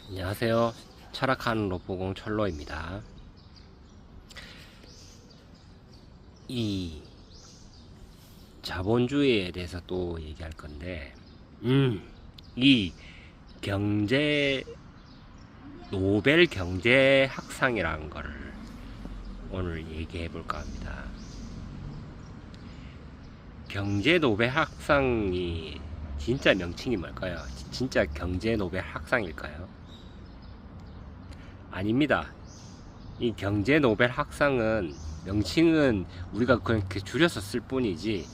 안녕하세요. 철학하는 로보공 철로입니다. 이 자본주의에 대해서 또 얘기할 건데, 이 경제, 노벨 경제학상이라는 거를 오늘 얘기해 볼까 합니다. 경제 노벨 학상이 진짜 명칭이 뭘까요? 진짜 경제 노벨 학상일까요? 아닙니다. 이 경제 노벨 학상은 명칭은 우리가 그렇게 줄여서 쓸 뿐이지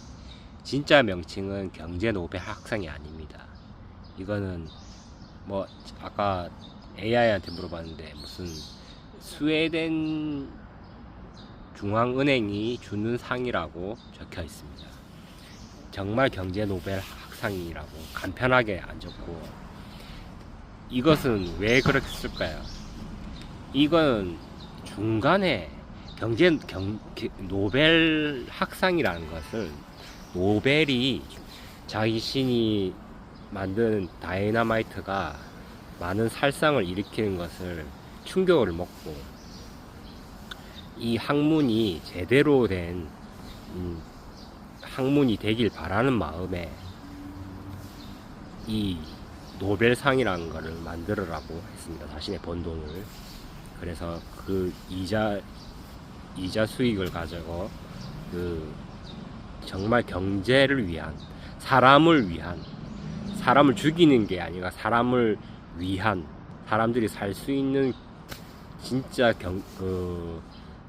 진짜 명칭은 경제 노벨 학상이 아닙니다. 이거는 뭐 아까 AI한테 물어봤는데 무슨 스웨덴 중앙은행이 주는 상이라고 적혀 있습니다. 정말 경제 노벨 학상이라고 간편하게 안 적고, 이것은 왜 그렇게 쓸까요? 이건 중간에 노벨 학상이라는 것을 노벨이 자신이 만든 다이너마이트가 많은 살상을 일으키는 것을 충격을 먹고, 이 학문이 제대로 된 학문이 되길 바라는 마음에 이 노벨상이라는 것을 만들으라고 했습니다. 자신의 번 돈을. 그래서 그 이자 수익을 가지고 그 정말 경제를 위한, 사람을 죽이는 게 아니라 사람을 위한, 사람들이 살 수 있는 진짜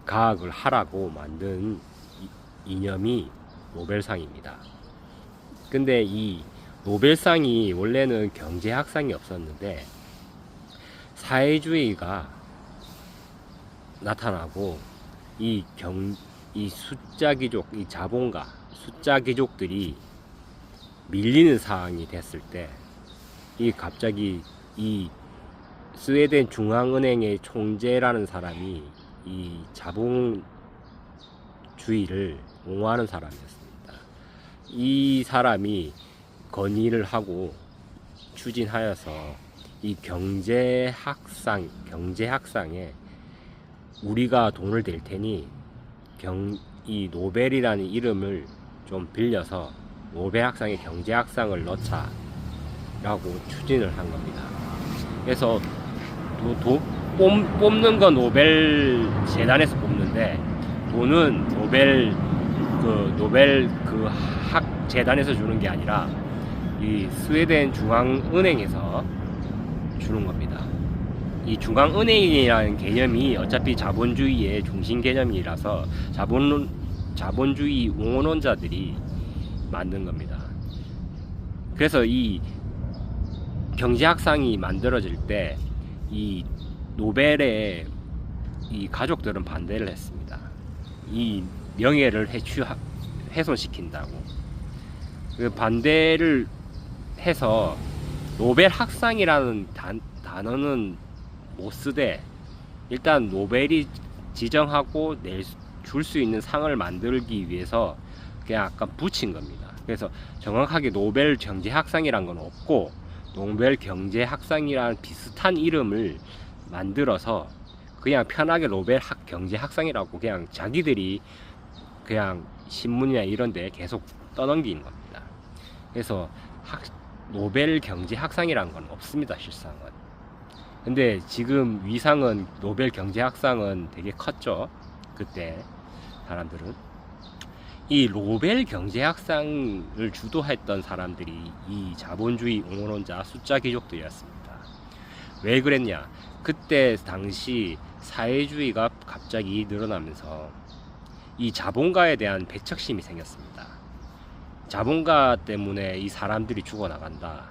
과학을 하라고 만든 이념이 노벨상입니다. 근데 이 노벨상이 원래는 경제학상이 없었는데 사회주의가 나타나고 이 숫자 귀족, 이 자본가, 숫자 귀족들이 밀리는 상황이 됐을 때, 갑자기 이 스웨덴 중앙은행의 총재라는 사람이 이 자본주의를 옹호하는 사람이었습니다. 이 사람이 건의를 하고 추진하여서 이 경제학상에 우리가 돈을 댈 테니 이 노벨이라는 이름을 좀 빌려서 노벨학상에 경제학상을 넣자라고 추진을 한 겁니다. 그래서 뽑는 건 노벨 재단에서 뽑는데, 돈은 노벨 그 학 재단에서 주는 게 아니라 이 스웨덴 중앙은행에서 주는 겁니다. 이 중앙은행이라는 개념이 어차피 자본주의의 중심 개념이라서 자본주의 옹호론자들이 만든 겁니다. 그래서 이 경제학상이 만들어질 때 이 노벨의 이 가족들은 반대를 했습니다. 이 명예를 훼손시킨다고. 그 반대를 해서 노벨 학상이라는 단어는 못 쓰되, 일단 노벨이 지정하고 줄 수 있는 상을 만들기 위해서 그냥 약간 붙인 겁니다. 그래서 정확하게 노벨 경제학상이란 건 없고 노벨 경제학상이라는 비슷한 이름을 만들어서 그냥 편하게 노벨 경제학상이라고 그냥 자기들이 그냥 신문이나 이런 데 계속 떠넘긴 겁니다. 그래서 노벨 경제학상이란 건 없습니다, 실상은. 근데 지금 위상은, 노벨 경제학상은 되게 컸죠, 그때 사람들은. 이 노벨 경제학상을 주도했던 사람들이 이 자본주의 옹호론자 숫자 귀족들이었습니다. 왜 그랬냐? 그때 당시 사회주의가 갑자기 늘어나면서 이 자본가에 대한 배척심이 생겼습니다. 자본가 때문에 이 사람들이 죽어나간다.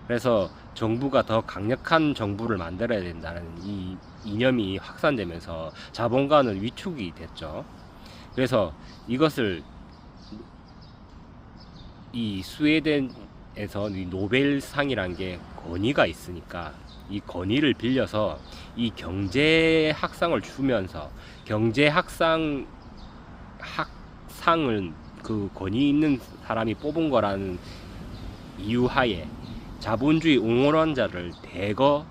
그래서 정부가 더 강력한 정부를 만들어야 된다는 이 이념이 확산되면서 자본가는 위축이 됐죠. 그래서 이것을 이 스웨덴에서 이 노벨상이란 게 권위가 있으니까 이 권위를 빌려서 이 경제학상을 주면서, 경제학상을 그 권위 있는 사람이 뽑은 거라는 이유하에 자본주의 옹호론자를 대거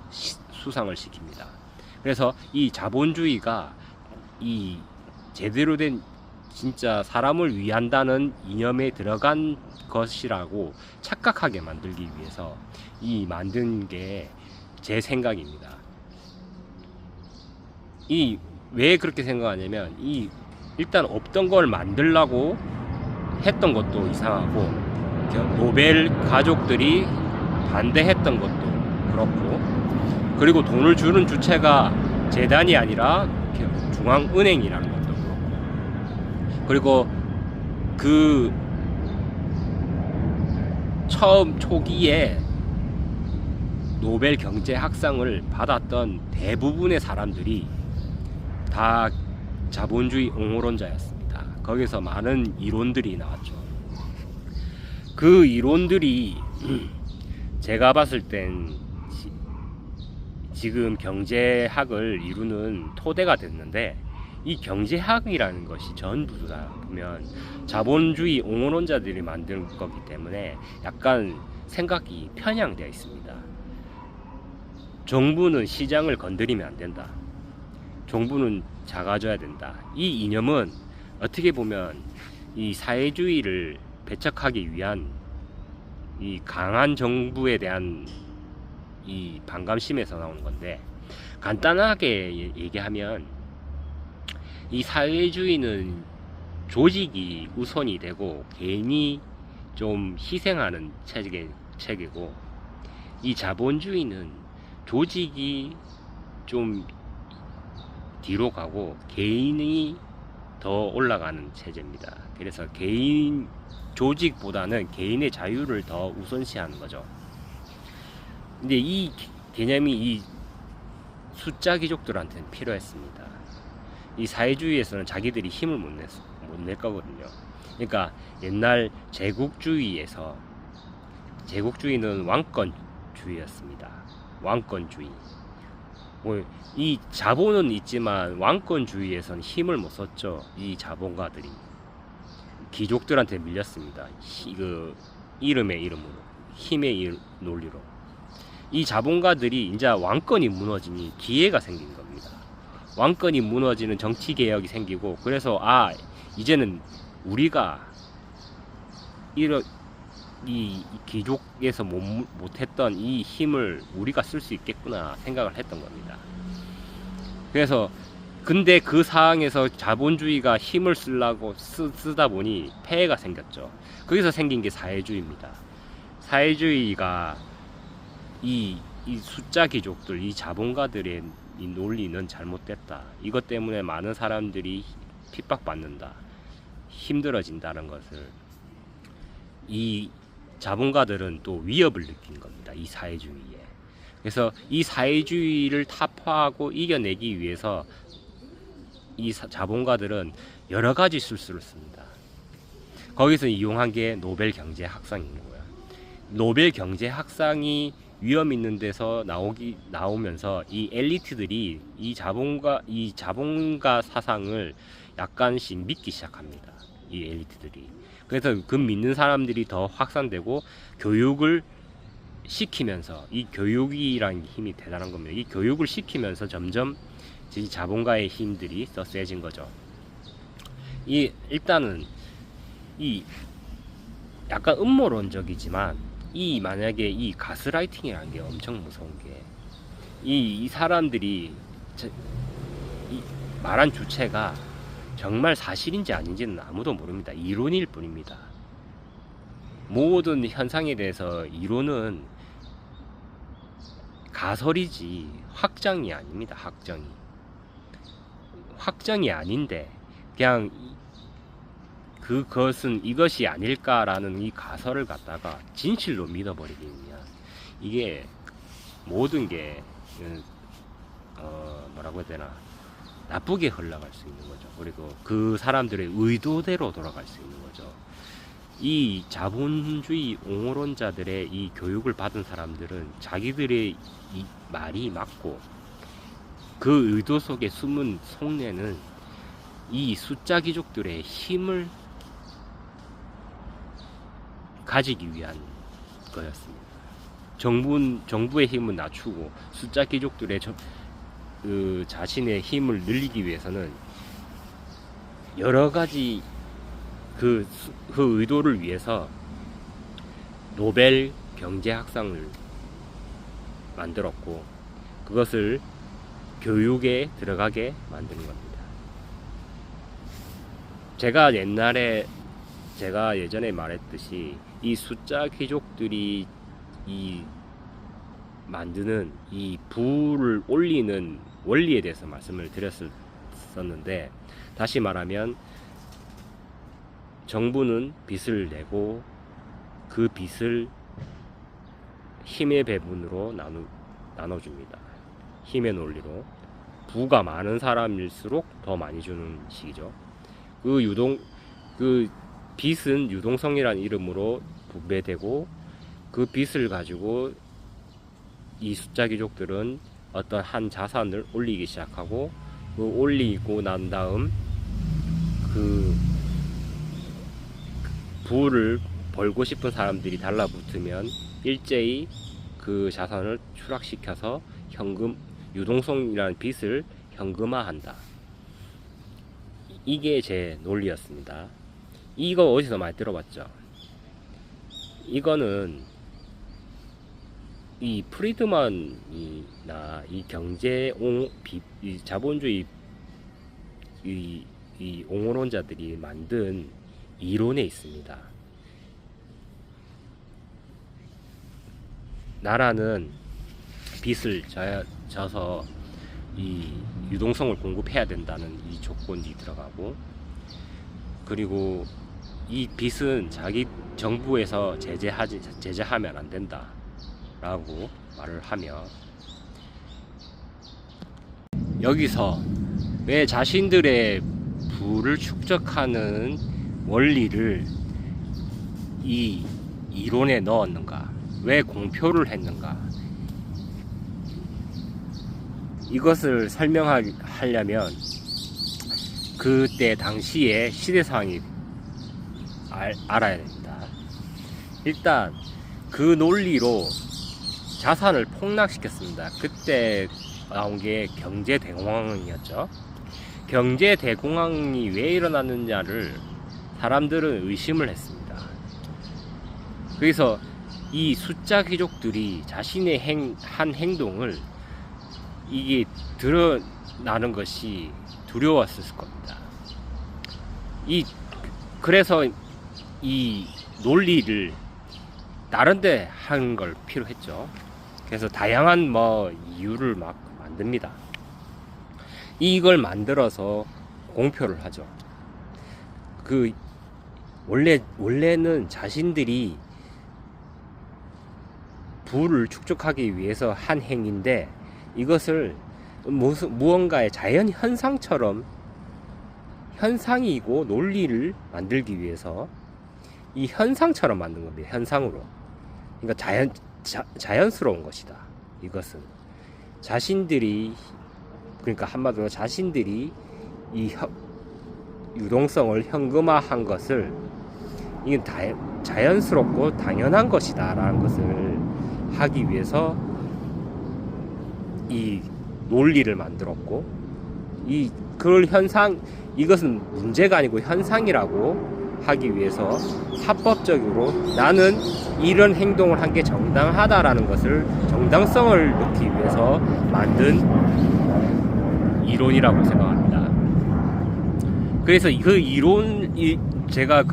수상을 시킵니다. 그래서 이 자본주의가 이 제대로 된 진짜 사람을 위한다는 이념에 들어간 것이라고 착각하게 만들기 위해서 이 만든 게 제 생각입니다. 이 왜 그렇게 생각하냐면 이 일단 없던 걸 만들라고 했던 것도 이상하고 노벨 가족들이 반대했던 것도 그렇고, 그리고 돈을 주는 주체가 재단이 아니라 중앙은행이라는 것도 그렇고, 그리고 그 처음 초기에 노벨 경제학상을 받았던 대부분의 사람들이 다 자본주의 옹호론자였습니다. 거기서 많은 이론들이 나왔죠. 그 이론들이 제가 봤을 땐 지금 경제학을 이루는 토대가 됐는데, 이 경제학이라는 것이 전부 다 보면 자본주의 옹호론자들이 만든 거기 때문에 약간 생각이 편향되어 있습니다. 정부는 시장을 건드리면 안 된다. 정부는 작아져야 된다. 이 이념은 어떻게 보면 이 사회주의를 배척하기 위한 이 강한 정부에 대한 이 반감심에서 나오는 건데, 간단하게 얘기하면 이 사회주의는 조직이 우선이 되고 개인이 좀 희생하는 체계고, 이 자본주의는 조직이 좀 뒤로 가고 개인이 더 올라가는 체제입니다. 그래서 개인 조직보다는 개인의 자유를 더 우선시하는 거죠. 근데 이 개념이 이 숫자 귀족들한테는 필요했습니다. 이 사회주의에서는 자기들이 힘을 못 낼 거거든요. 그러니까 옛날 제국주의에서, 제국주의는 왕권주의였습니다. 왕권주의. 이 자본은 있지만 왕권주의에서는 힘을 못 썼죠. 이 자본가들이 귀족들한테 밀렸습니다. 그 이름의 이름으로, 힘의 논리로. 이 자본가들이 이제 왕권이 무너지니 기회가 생긴 겁니다. 왕권이 무너지는 정치 개혁이 생기고, 그래서 이제는 우리가 이 귀족에서 못했던 이 힘을 우리가 쓸 수 있겠구나 생각을 했던 겁니다. 그래서 근데 그 상황에서 자본주의가 힘을 쓰려고 쓰다 보니 폐해가 생겼죠. 거기서 생긴 게 사회주의입니다. 사회주의가 이 숫자 귀족들, 이 자본가들의 이 논리는 잘못됐다. 이것 때문에 많은 사람들이 핍박받는다, 힘들어진다는 것을 이 자본가들은 또 위협을 느낀 겁니다. 이 사회주의에. 그래서 이 사회주의를 타파하고 이겨내기 위해서 이 자본가들은 여러 가지 술수를 씁니다. 거기서 이용한 게 노벨 경제학상인 거예요. 노벨 경제학상이 위험 있는 데서 나오면서 이 엘리트들이 이 자본가 사상을 약간씩 믿기 시작합니다. 이 엘리트들이. 그래서 그 믿는 사람들이 더 확산되고, 교육을 시키면서, 이 교육이라는 힘이 대단한 겁니다. 이 교육을 시키면서 점점 이 자본가의 힘들이 더 세진 거죠. 일단은 이 약간 음모론적이지만, 만약에 이 가스라이팅이라는 게 엄청 무서운 게, 이 사람들이 이 말한 주체가 정말 사실인지 아닌지는 아무도 모릅니다. 이론일 뿐입니다. 모든 현상에 대해서 이론은 가설이지 확정이 아닙니다. 확정이 아닌데 그냥 그것은 이것이 아닐까라는 이 가설을 갖다가 진실로 믿어버리면 이게 모든 게 뭐라고 해야 되나, 나쁘게 흘러갈 수 있는 거죠. 그리고 그 사람들의 의도대로 돌아갈 수 있는 거죠. 이 자본주의 옹호론자들의 이 교육을 받은 사람들은 자기들의 이 말이 맞고, 그 의도 속에 숨은 속내는 이 숫자 귀족들의 힘을 가지기 위한 거였습니다. 정부의 힘은 낮추고 숫자 귀족들의 자신의 힘을 늘리기 위해서는 여러 가지 그 의도를 위해서 노벨 경제학상을 만들었고, 그것을 교육에 들어가게 만든 겁니다. 제가 예전에 말했듯이 이 숫자 귀족들이 만드는 이 부를 올리는 원리에 대해서 말씀을 드렸었는데, 다시 말하면 정부는 빚을 내고 그 빚을 힘의 배분으로 나눠줍니다. 힘의 논리로. 부가 많은 사람일수록 더 많이 주는 식이죠. 그 빚은 유동성이라는 이름으로 분배되고, 그 빚을 가지고 이 숫자 귀족들은 어떤 한 자산을 올리기 시작하고, 그 올리고 난 다음 그 부를 벌고 싶은 사람들이 달라붙으면 일제히 그 자산을 추락시켜서 유동성이라는 빚을 현금화한다. 이게 제 논리였습니다. 이거 어디서 많이 들어봤죠? 이거는 이 프리드먼이나 이 이 자본주의 이 옹호론자들이 만든 이론에 있습니다. 나라는 빚을 져서 이 유동성을 공급해야 된다는 이 조건이 들어가고, 그리고 이 빚은 자기 정부에서 제재하면 안 된다 라고 말을 하며, 여기서 왜 자신들의 부를 축적하는 원리를 이 이론에 넣었는가, 왜 공표를 했는가, 이것을 설명하려면 그때 당시의 시대상황이 알아야 됩니다. 일단 그 논리로 자산을 폭락시켰습니다. 그때 나온 게 경제대공황이었죠. 경제대공황이 왜 일어났느냐를 사람들은 의심을 했습니다. 그래서 이 숫자 귀족들이 자신의 한 행동을 이게 드러나는 것이 두려웠을 겁니다. 그래서 이 논리를 다른데 하는 걸 필요했죠. 그래서 다양한 이유를 막 만듭니다. 이걸 만들어서 공표를 하죠. 원래는 자신들이 부를 축적하기 위해서 한 행위인데, 이것을 무언가의 자연 현상이고 논리를 만들기 위해서 이 현상처럼 만든 겁니다. 현상으로. 그러니까 자연스러운 것이다. 이것은 그러니까 한마디로 자신들이 이 유동성을 현금화한 것을 이건 자연스럽고 당연한 것이다 라는 것을 하기 위해서 이 논리를 만들었고, 이것은 문제가 아니고 현상이라고 하기 위해서 합법적으로 나는 이런 행동을 한 게 정당하다라는 것을, 정당성을 넣기 위해서 만든 이론이라고 생각합니다. 그래서 그 제가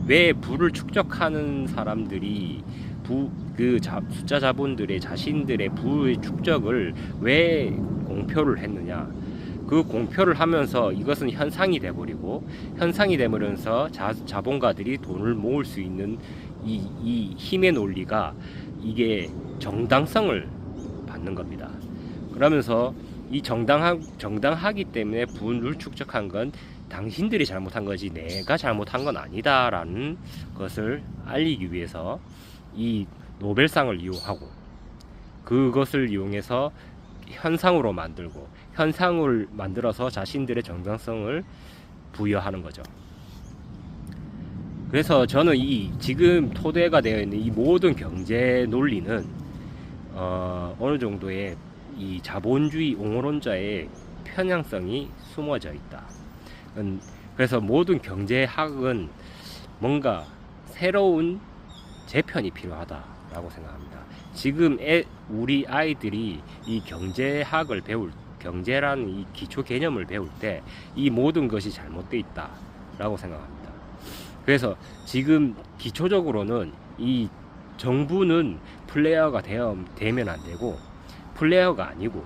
왜 부를 축적하는 사람들이 숫자 자본들의 자신들의 부의 축적을 왜 공표를 했느냐, 그 공표를 하면서 이것은 현상이 돼버리고, 현상이 되면서 자본가들이 돈을 모을 수 있는 이 힘의 논리가 이게 정당성을 받는 겁니다. 그러면서 이 정당하기 때문에 부를 축적한 건 당신들이 잘못한 거지 내가 잘못한 건 아니다라는 것을 알리기 위해서 이 노벨상을 이용하고, 그것을 이용해서 현상으로 만들고, 현상을 만들어서 자신들의 정당성을 부여하는 거죠. 그래서 저는 지금 토대가 되어 있는 이 모든 경제 논리는 어느 정도의 이 자본주의 옹호론자의 편향성이 숨어져 있다. 그래서 모든 경제학은 뭔가 새로운 재편이 필요하다라고 생각합니다. 지금 우리 아이들이 이 경제학을 경제라는 이 기초 개념을 배울 때 이 모든 것이 잘못되어 있다라고 생각합니다. 그래서 지금 기초적으로는 이 정부는 플레이어가 되면 안 되고, 플레이어가 아니고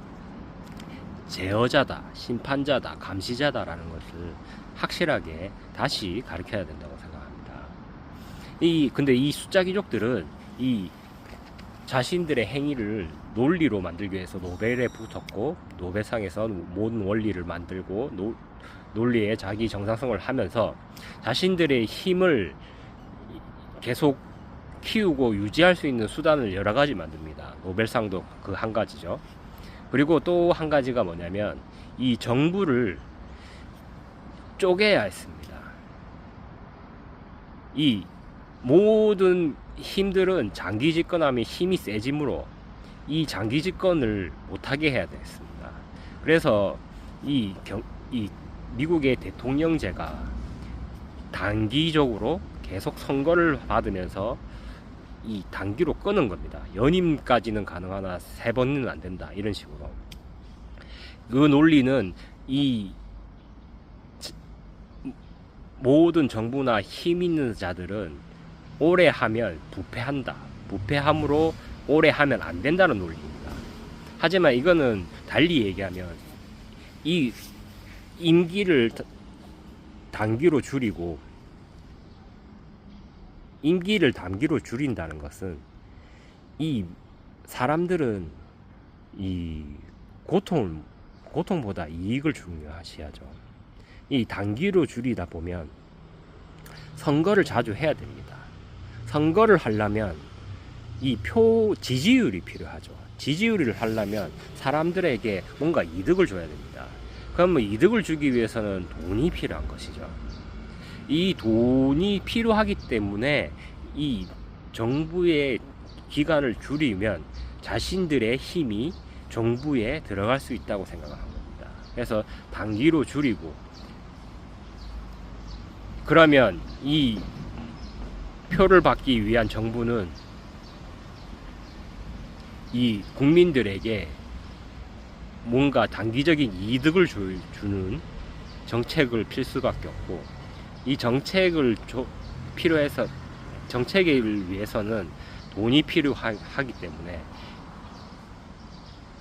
제어자다, 심판자다, 감시자다라는 것을 확실하게 다시 가르쳐야 된다고 생각합니다. 근데 이 숫자 귀족들은 이 자신들의 행위를 논리로 만들기 위해서 노벨에 붙었고, 노벨상에서 모든 원리를 만들고 논리에 자기 정상성을 하면서 자신들의 힘을 계속 키우고 유지할 수 있는 수단을 여러 가지 만듭니다. 노벨상도 그 한 가지죠. 그리고 또 한 가지가 뭐냐면 이 정부를 쪼개야 했습니다. 이 모든 힘들은 장기 집권하면 힘이 세지므로 이 장기 집권을 못하게 해야 됐습니다. 그래서 이 미국의 대통령제가 단기적으로 계속 선거를 받으면서 이 단기로 끄는 겁니다. 연임까지는 가능하나 3번은 안 된다, 이런 식으로. 그 논리는 이 모든 정부나 힘 있는 자들은 오래 하면 부패한다, 부패함으로 오래 하면 안 된다는 논리입니다. 하지만 이거는 달리 얘기하면 이 임기를 단기로 줄이고, 임기를 단기로 줄인다는 것은 이 사람들은 이 고통보다 이익을 중요시하죠. 이 단기로 줄이다 보면 선거를 자주 해야 됩니다. 선거를 하려면 이 지지율이 필요하죠. 지지율을 하려면 사람들에게 뭔가 이득을 줘야 됩니다. 그러면 이득을 주기 위해서는 돈이 필요한 것이죠. 이 돈이 필요하기 때문에 이 정부의 기간을 줄이면 자신들의 힘이 정부에 들어갈 수 있다고 생각을 합니다. 그래서 단기로 줄이고, 그러면 이 표를 받기 위한 정부는 이 국민들에게 뭔가 단기적인 이득을 주는 정책을 필 수밖에 없고, 이 정책을 필요해서 정책을 위해서는 돈이 필요하기 때문에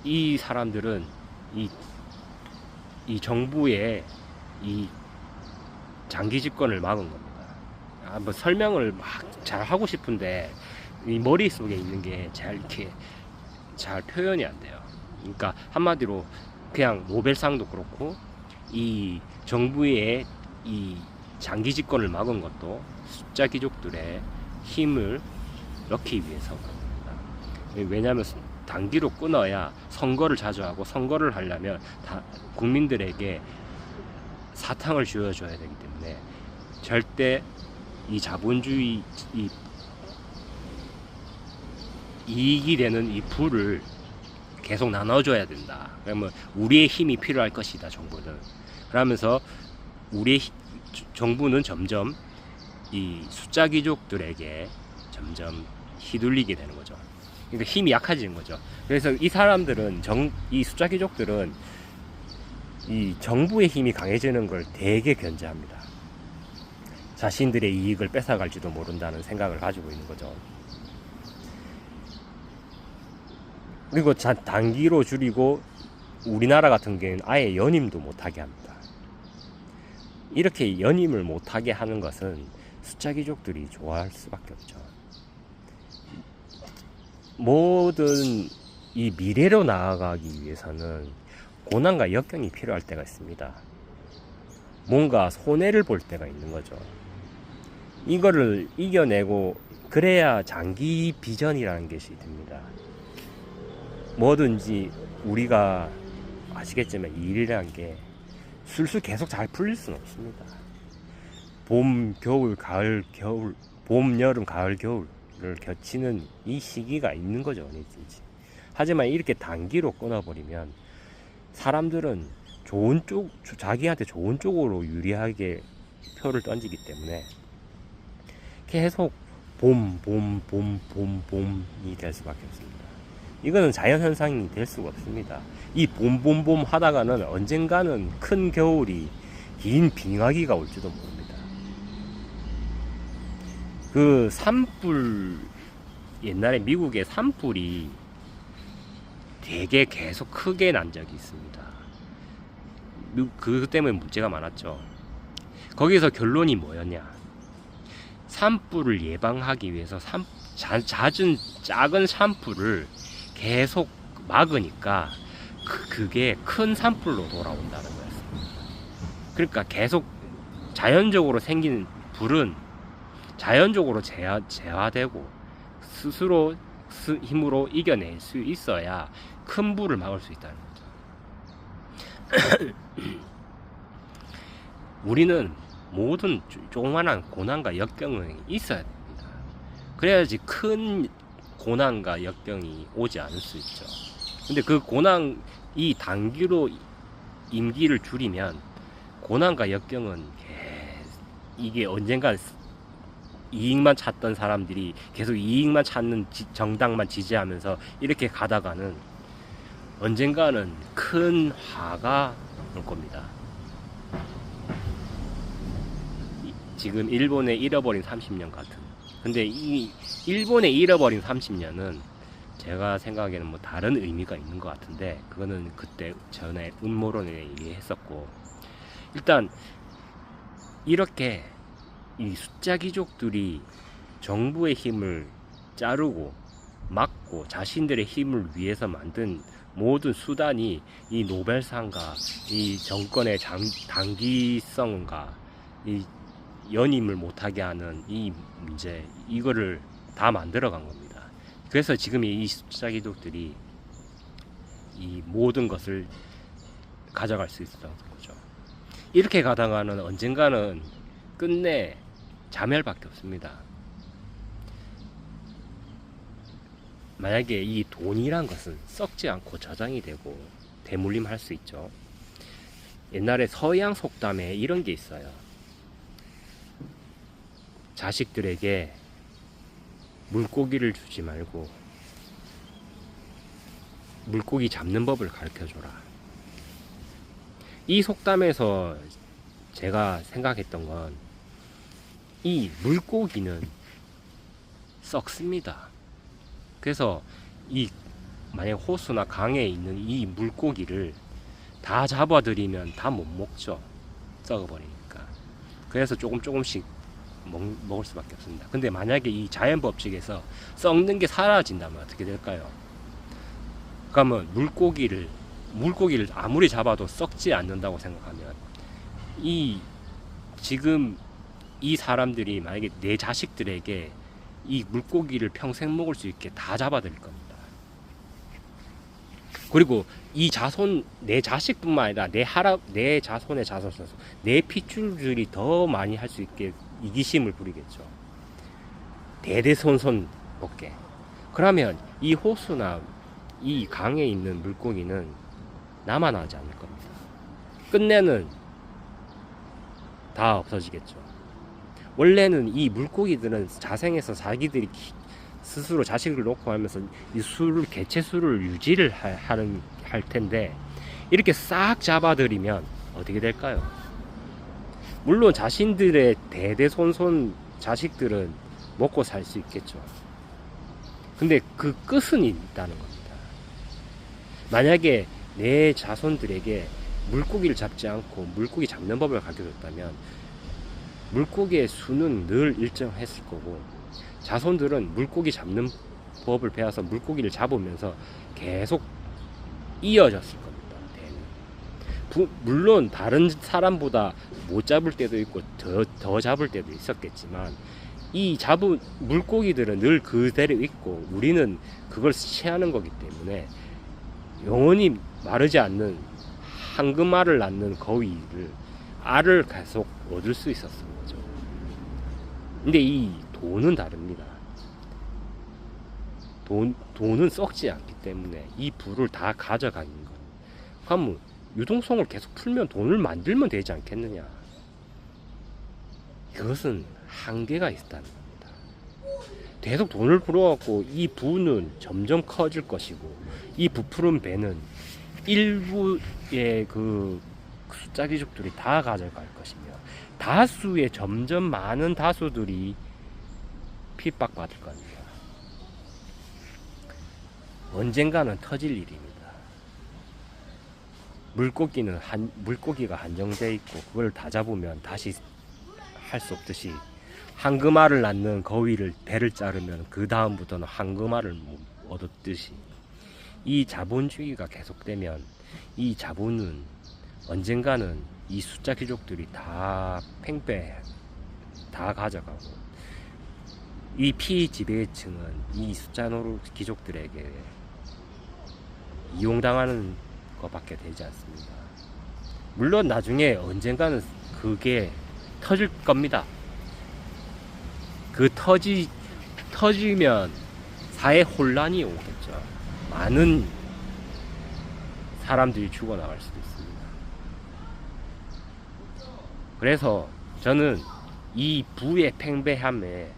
이 사람들은 이 정부의 이 장기 집권을 막은 겁니다. 뭐 설명을 막 잘 하고 싶은데 이 머릿속에 있는 게 이렇게 잘 표현이 안 돼요. 그러니까 한마디로 그냥 노벨상도 그렇고 이 정부의 이 장기 집권을 막은 것도 숫자 귀족들의 힘을 넣기 위해서 그렇습니다. 왜냐하면 단기로 끊어야 선거를 자주 하고, 선거를 하려면 국민들에게 사탕을 쥐어줘야 되기 때문에 절대 이 자본주의 이익이 되는 이 부를 계속 나눠줘야 된다. 그러면 우리의 힘이 필요할 것이다, 정부는. 그러면서 정부는 점점 이 숫자 귀족들에게 점점 휘둘리게 되는 거죠. 그러니까 힘이 약해지는 거죠. 그래서 이 사람들은 이 숫자 귀족들은 이 정부의 힘이 강해지는 걸 되게 견제합니다. 자신들의 이익을 뺏어갈지도 모른다는 생각을 가지고 있는 거죠. 그리고 단기로 줄이고, 우리나라 같은 경우는 아예 연임도 못하게 합니다. 이렇게 연임을 못하게 하는 것은 숫자 귀족들이 좋아할 수밖에 없죠. 모든 이 미래로 나아가기 위해서는 고난과 역경이 필요할 때가 있습니다. 뭔가 손해를 볼 때가 있는 거죠. 이거를 이겨내고 그래야 장기 비전이라는 것이 됩니다. 뭐든지 우리가 아시겠지만 일이라는 게 술술 계속 잘 풀릴 수는 없습니다. 봄, 겨울, 가을, 봄, 여름, 가을, 겨울을 겹치는 이 시기가 있는 거죠, 언제든지. 하지만 이렇게 단기로 끊어버리면 사람들은 자기한테 좋은 쪽으로 유리하게 표를 던지기 때문에 계속 봄이 될 수밖에 없습니다. 이거는 자연현상이 될 수가 없습니다. 이 봄 하다가는 언젠가는 큰 겨울이 긴 빙하기가 올지도 모릅니다. 그 산불, 옛날에 미국의 산불이 되게 계속 크게 난 적이 있습니다. 그 때문에 문제가 많았죠. 거기서 결론이 뭐였냐? 산불을 예방하기 위해서 작은 산불을 계속 막으니까 그게 큰 산불로 돌아온다는 거였습니다. 그러니까 계속 자연적으로 생긴 불은 자연적으로 재화되고 스스로 힘으로 이겨낼 수 있어야 큰 불을 막을 수 있다는 거죠. 우리는 모든 조그만한 고난과 역경이 있어야 됩니다. 그래야지 큰 고난과 역경이 오지 않을 수 있죠. 근데 그 고난이 단기로 임기를 줄이면 고난과 역경은 이게 언젠간 이익만 찾던 사람들이 계속 이익만 찾는 정당만 지지하면서 이렇게 가다가는 언젠가는 큰 화가 올 겁니다. 지금 일본의 잃어버린 30년 같은. 근데 이 일본의 잃어버린 30년은 제가 생각에는 뭐 다른 의미가 있는 것 같은데, 그거는 그때 전에 음모론에 얘기했었고, 일단 이렇게 이 숫자 귀족들이 정부의 힘을 자르고 막고 자신들의 힘을 위해서 만든 모든 수단이 이 노벨상과 이 정권의 단기성과 이 연임을 못하게 하는 이 문제, 이거를 다 만들어 간 겁니다. 그래서 지금 이 숫자 귀족들이 이 모든 것을 가져갈 수 있었던 거죠. 이렇게 가다가는 언젠가는 끝내 자멸밖에 없습니다. 만약에 이 돈이란 것은 썩지 않고 저장이 되고 대물림할 수 있죠. 옛날에 서양 속담에 이런 게 있어요. 자식들에게 물고기를 주지 말고 물고기 잡는 법을 가르쳐줘라. 이 속담에서 제가 생각했던 건, 이 물고기는 썩습니다. 그래서 이 만약 호수나 강에 있는 이 물고기를 다 잡아들이면 다 못 먹죠. 썩어버리니까. 그래서 조금씩 먹을 수밖에 없습니다. 근데 만약에 이 자연 법칙에서 썩는 게 사라진다면 어떻게 될까요? 그러면 물고기를 아무리 잡아도 썩지 않는다고 생각하면, 지금 이 사람들이 만약에 내 자식들에게 이 물고기를 평생 먹을 수 있게 다 잡아드릴 겁니다. 그리고 이 내 자식뿐만 아니라 내 자손의 자손, 내 핏줄들이 더 많이 할 수 있게 이기심을 부리겠죠. 대대손손 먹게. 그러면 이 호수나 이 강에 있는 물고기는 남아나지 않을 겁니다. 끝내는 다 없어지겠죠. 원래는 이 물고기들은 자생해서 자기들이 스스로 자식을 놓고 하면서 이 개체 수를 유지를 할 텐데, 이렇게 싹 잡아들이면 어떻게 될까요? 물론 자신들의 대대손손 자식들은 먹고 살 수 있겠죠. 근데 그 끝은 있다는 겁니다. 만약에 내 자손들에게 물고기를 잡지 않고 물고기 잡는 법을 가르쳐줬다면 물고기의 수는 늘 일정했을 거고, 자손들은 물고기 잡는 법을 배워서 물고기를 잡으면서 계속 이어졌을 겁니다. 물론 다른 사람보다 못 잡을 때도 있고 더 잡을 때도 있었겠지만, 이 잡은 물고기들은 늘 그대로 있고 우리는 그걸 취하는 거기 때문에 영원히 마르지 않는 황금알을 낳는 거위를, 알을 계속 얻을 수 있었던 거죠. 근데 이 돈은 다릅니다. 돈은 썩지 않기 때문에 이 부를 다 가져가는 거. 그럼 유동성을 계속 풀면 돈을 만들면 되지 않겠느냐. 그것은 한계가 있다는 겁니다. 계속 돈을 풀어갖고 이 부는 점점 커질 것이고, 이 부풀은 배는 일부의 그 숫자 귀족들이 다 가져갈 것이며, 다수의 점점 많은 다수들이 핍박받을 겁니다. 언젠가는 터질 일입니다. 물고기가 한정되어 있고 그걸 다 잡으면 다시 할 수 없듯이, 황금알을 낳는 거위를 배를 자르면 그 다음부터는 황금알을 얻었듯이, 이 자본주의가 계속되면 이 자본은 언젠가는 이 숫자 귀족들이 다 팽배 다 가져가고, 이 피지배층은 이 숫자 노루 귀족들에게 이용당하는 것밖에 되지 않습니다. 물론 나중에 언젠가는 그게 터질 겁니다. 그 터지면 사회 혼란이 오겠죠. 많은 사람들이 죽어나갈 수도 있습니다. 그래서 저는 이 부의 팽배함에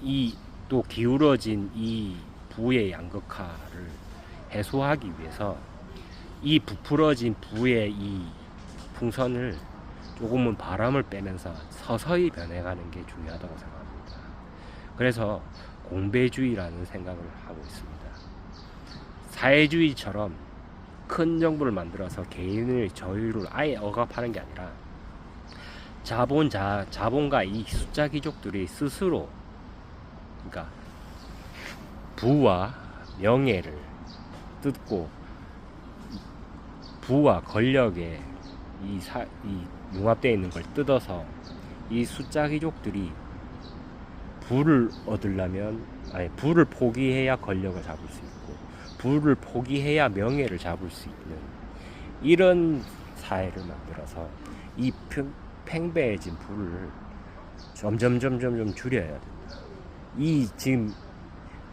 이 또 기울어진 이 부의 양극화를 해소하기 위해서 이 부풀어진 부의 이 풍선을 조금은 바람을 빼면서 서서히 변해가는 게 중요하다고 생각합니다. 그래서 공배주의라는 생각을 하고 있습니다. 사회주의처럼 큰 정부를 만들어서 개인의 자유를 아예 억압하는 게 아니라, 자본과 이 숫자 귀족들이 스스로, 그러니까 부와 명예를 뜯고 부와 권력에 이 융합되어 있는 걸 뜯어서 이 숫자 귀족들이 부를 얻으려면, 부를 포기해야 권력을 잡을 수 있고, 부를 포기해야 명예를 잡을 수 있는 이런 사회를 만들어서 이 팽배해진 부를 점점 줄여야 된다.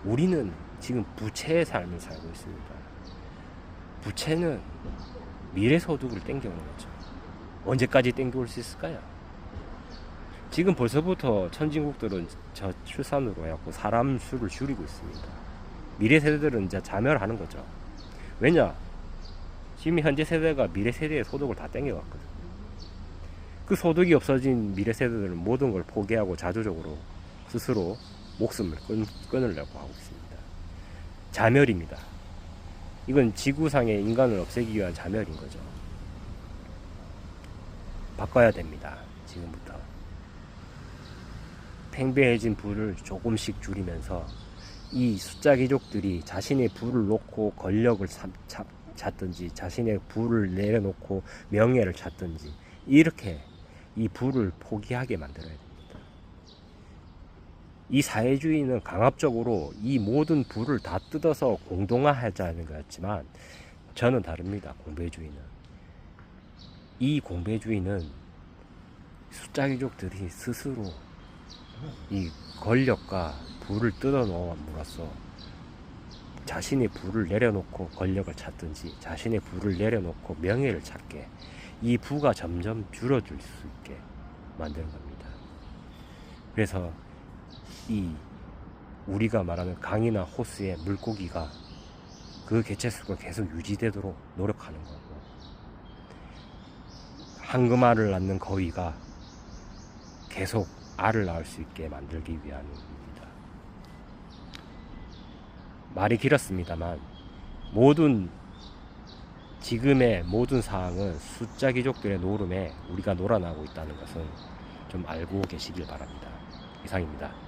우리는 지금 부채의 삶을 살고 있습니다. 부채는 미래 소득을 땡겨오는 거죠. 언제까지 땡겨올 수 있을까요? 지금 벌써부터 선진국들은 저출산으로 해갖고 사람 수를 줄이고 있습니다. 미래 세대들은 이제 자멸하는 거죠. 왜냐? 지금 현재 세대가 미래 세대의 소득을 다 땡겨왔거든. 그 소득이 없어진 미래 세대들은 모든 걸 포기하고 자주적으로 스스로 목숨을 끊으려고 하고 있습니다. 자멸입니다. 이건 지구상의 인간을 없애기 위한 자멸인 거죠. 바꿔야 됩니다. 지금부터. 팽배해진 부를 조금씩 줄이면서 이 숫자 귀족들이 자신의 부를 놓고 권력을 찾든지, 자신의 부를 내려놓고 명예를 찾든지, 이렇게 이 부를 포기하게 만들어야 됩니다. 이 사회주의는 강압적으로 이 모든 부를 다 뜯어서 공동화하자는 거였지만, 저는 다릅니다. 이 공배주의는 숫자 귀족들이 스스로 이 권력과 부를 뜯어놓음으로써 자신의 부를 내려놓고 권력을 찾든지, 자신의 부를 내려놓고 명예를 찾게, 이 부가 점점 줄어들 수 있게 만드는 겁니다. 그래서 우리가 말하는 강이나 호수의 물고기가 그 개체수가 계속 유지되도록 노력하는 거고, 황금알을 낳는 거위가 계속 알을 낳을 수 있게 만들기 위한 겁니다. 말이 길었습니다만, 지금의 모든 사항은 숫자 귀족들의 노름에 우리가 놀아나고 있다는 것은 좀 알고 계시길 바랍니다. 이상입니다.